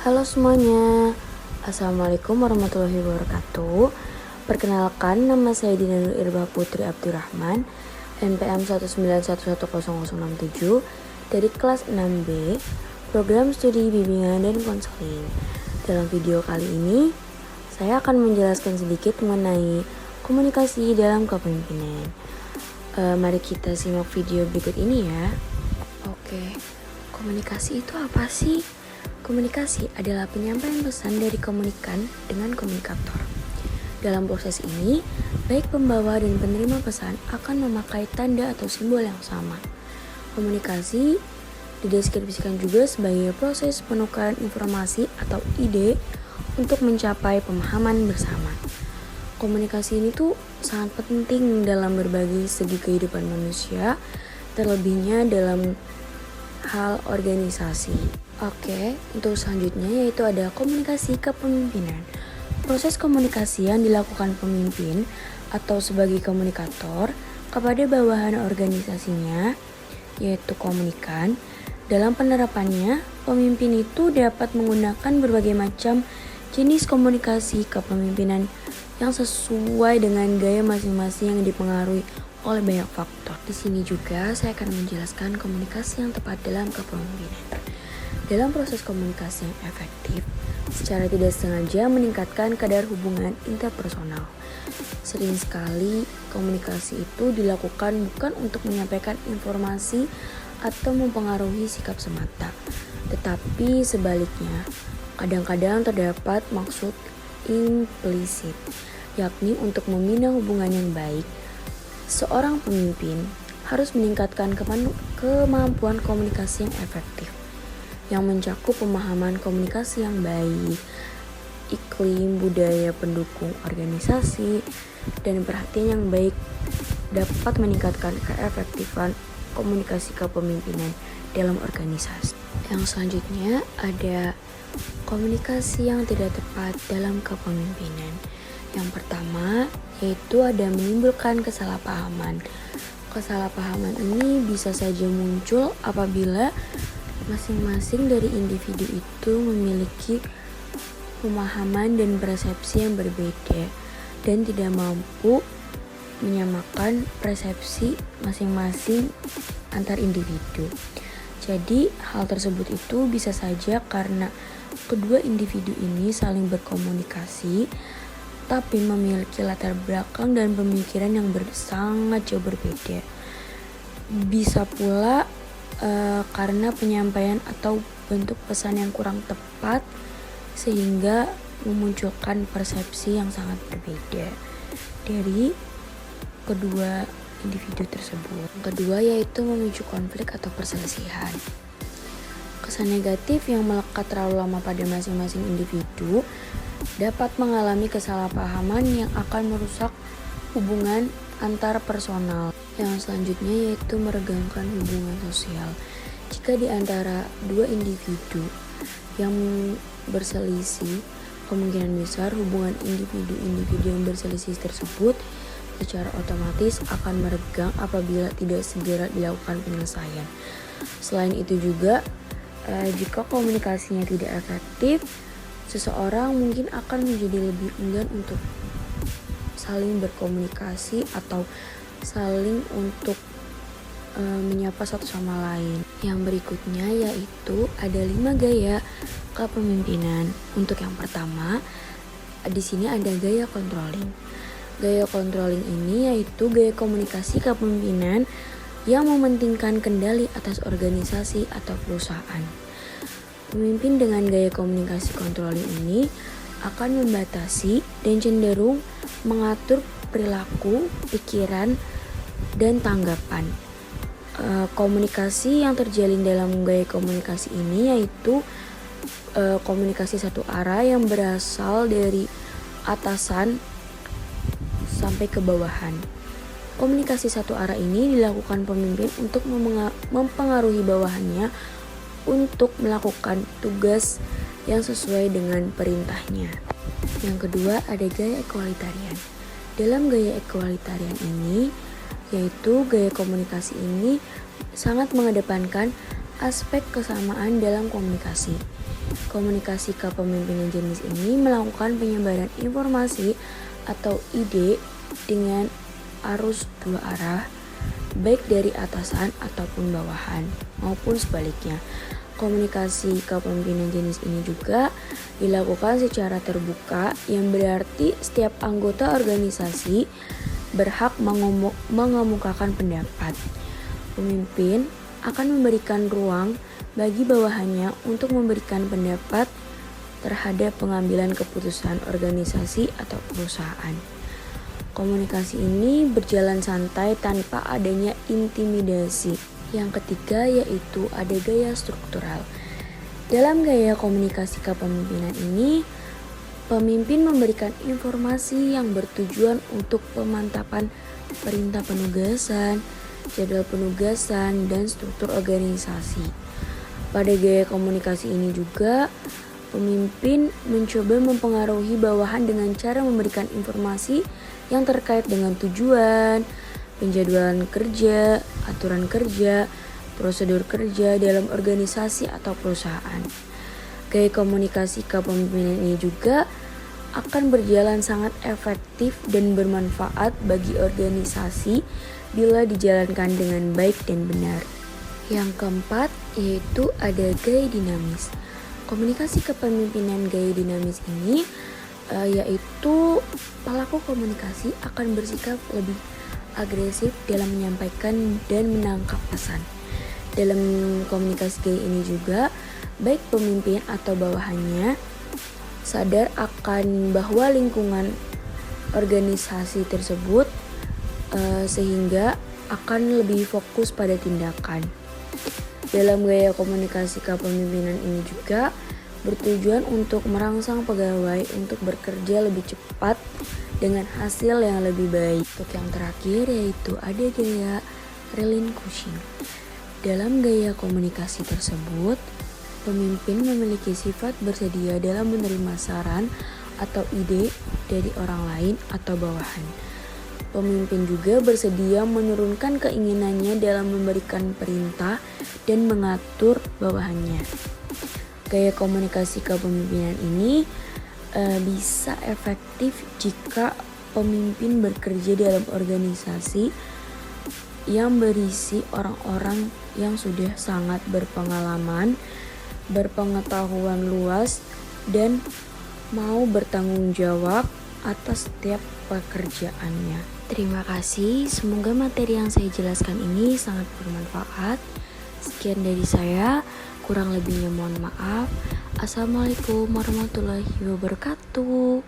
Halo semuanya, Assalamualaikum warahmatullahi wabarakatuh. Perkenalkan, nama saya Dina Nur Irbah Putri Abdurrahman, NPM 1911067 dari kelas 6B, Program Studi Bimbingan dan Konseling. Dalam video kali ini, saya akan menjelaskan sedikit mengenai komunikasi dalam kepemimpinan. Mari kita simak video berikut ini ya. Oke, komunikasi itu apa sih? Komunikasi adalah penyampaian pesan dari komunikan dengan komunikator. Dalam proses ini, baik pembawa dan penerima pesan akan memakai tanda atau simbol yang sama. Komunikasi dideskripsikan juga sebagai proses penukaran informasi atau ide untuk mencapai pemahaman bersama. Komunikasi ini tuh sangat penting dalam berbagai segi kehidupan manusia, terlebihnya dalam hal organisasi. Oke, untuk selanjutnya yaitu ada komunikasi kepemimpinan. Proses komunikasi yang dilakukan pemimpin atau sebagai komunikator kepada bawahan organisasinya, yaitu komunikan. Dalam penerapannya, pemimpin itu dapat menggunakan berbagai macam jenis komunikasi kepemimpinan yang sesuai dengan gaya masing-masing yang dipengaruhi oleh banyak faktor. Di sini juga saya akan menjelaskan komunikasi yang tepat dalam kepemimpinan. Dalam proses komunikasi yang efektif, secara tidak sengaja meningkatkan kadar hubungan interpersonal. Sering sekali komunikasi itu dilakukan bukan untuk menyampaikan informasi atau mempengaruhi sikap semata, tetapi sebaliknya, kadang-kadang terdapat maksud implisit, yakni untuk membina hubungan yang baik. Seorang pemimpin harus meningkatkan kemampuan komunikasi yang efektif, yang mencakup pemahaman komunikasi yang baik, iklim budaya pendukung organisasi, dan perhatian yang baik dapat meningkatkan keefektifan komunikasi kepemimpinan dalam organisasi. Yang selanjutnya ada komunikasi yang tidak tepat dalam kepemimpinan. Yang pertama yaitu ada menimbulkan kesalahpahaman. Kesalahpahaman ini bisa saja muncul apabila masing-masing dari individu itu memiliki pemahaman dan persepsi yang berbeda dan tidak mampu menyamakan persepsi masing-masing antar individu. Jadi hal tersebut itu bisa saja karena kedua individu ini saling berkomunikasi tapi memiliki latar belakang dan pemikiran yang sangat jauh berbeda. Bisa pula karena penyampaian atau bentuk pesan yang kurang tepat sehingga memunculkan persepsi yang sangat berbeda dari kedua individu tersebut. Yang kedua yaitu memicu konflik atau perselisihan. Kesan negatif yang melekat terlalu lama pada masing-masing individu dapat mengalami kesalahpahaman yang akan merusak hubungan antar personal. Yang selanjutnya yaitu meregangkan hubungan sosial. Jika di antara dua individu yang berselisih, kemungkinan besar hubungan individu-individu yang berselisih tersebut secara otomatis akan meregang apabila tidak segera dilakukan penyelesaian. Selain itu juga, jika komunikasinya tidak efektif, seseorang mungkin akan menjadi lebih enggan untuk saling berkomunikasi atau saling untuk menyapa satu sama lain. Yang berikutnya yaitu ada 5 gaya kepemimpinan. Untuk yang pertama, di sini ada gaya controlling. Gaya controlling ini yaitu gaya komunikasi kepemimpinan yang mementingkan kendali atas organisasi atau perusahaan. Pemimpin dengan gaya komunikasi controlling ini akan membatasi dan cenderung mengatur perilaku, pikiran, dan tanggapan. Komunikasi yang terjalin dalam gaya komunikasi ini yaitu komunikasi satu arah yang berasal dari atasan sampai ke bawahan. Komunikasi satu arah ini dilakukan pemimpin untuk mempengaruhi bawahannya untuk melakukan tugas yang sesuai dengan perintahnya. Yang kedua ada gaya equalitarian. Dalam gaya equalitarian ini, yaitu gaya komunikasi ini sangat mengedepankan aspek kesamaan dalam komunikasi. Komunikasi kepemimpinan jenis ini melakukan penyebaran informasi atau ide dengan arus dua arah, baik dari atasan ataupun bawahan maupun sebaliknya. Komunikasi kepemimpinan jenis ini juga dilakukan secara terbuka, yang berarti setiap anggota organisasi berhak mengemukakan pendapat. Pemimpin akan memberikan ruang bagi bawahannya untuk memberikan pendapat terhadap pengambilan keputusan organisasi atau perusahaan. Komunikasi ini berjalan santai tanpa adanya intimidasi. Yang ketiga yaitu ada gaya struktural. Dalam gaya komunikasi kepemimpinan ini, pemimpin memberikan informasi yang bertujuan untuk pemantapan perintah penugasan, jadwal penugasan, dan struktur organisasi. Pada gaya komunikasi ini juga, pemimpin mencoba mempengaruhi bawahan dengan cara memberikan informasi yang terkait dengan tujuan, penjadwalan kerja, aturan kerja, prosedur kerja dalam organisasi atau perusahaan. Gaya komunikasi kepemimpinan ini juga akan berjalan sangat efektif dan bermanfaat bagi organisasi bila dijalankan dengan baik dan benar. Yang keempat yaitu ada gaya dinamis. Komunikasi kepemimpinan gaya dinamis ini yaitu pelaku komunikasi akan bersikap lebih agresif dalam menyampaikan dan menangkap pesan. Dalam komunikasi gaya ini juga, baik pemimpin atau bawahannya sadar akan bahwa lingkungan organisasi tersebut sehingga akan lebih fokus pada tindakan. Dalam gaya komunikasi kepemimpinan ini juga bertujuan untuk merangsang pegawai untuk bekerja lebih cepat dengan hasil yang lebih baik. Untuk yang terakhir yaitu ada gaya relinquishing. Dalam gaya komunikasi tersebut, pemimpin memiliki sifat bersedia dalam menerima saran atau ide dari orang lain atau bawahan. Pemimpin juga bersedia menurunkan keinginannya dalam memberikan perintah dan mengatur bawahannya. Gaya komunikasi kepemimpinan ini bisa efektif jika pemimpin bekerja dalam organisasi yang berisi orang-orang yang sudah sangat berpengalaman, berpengetahuan luas, dan mau bertanggung jawab atas setiap pekerjaannya. Terima kasih, semoga materi yang saya jelaskan ini sangat bermanfaat. Sekian dari saya, kurang lebihnya mohon maaf. Assalamualaikum warahmatullahi wabarakatuh.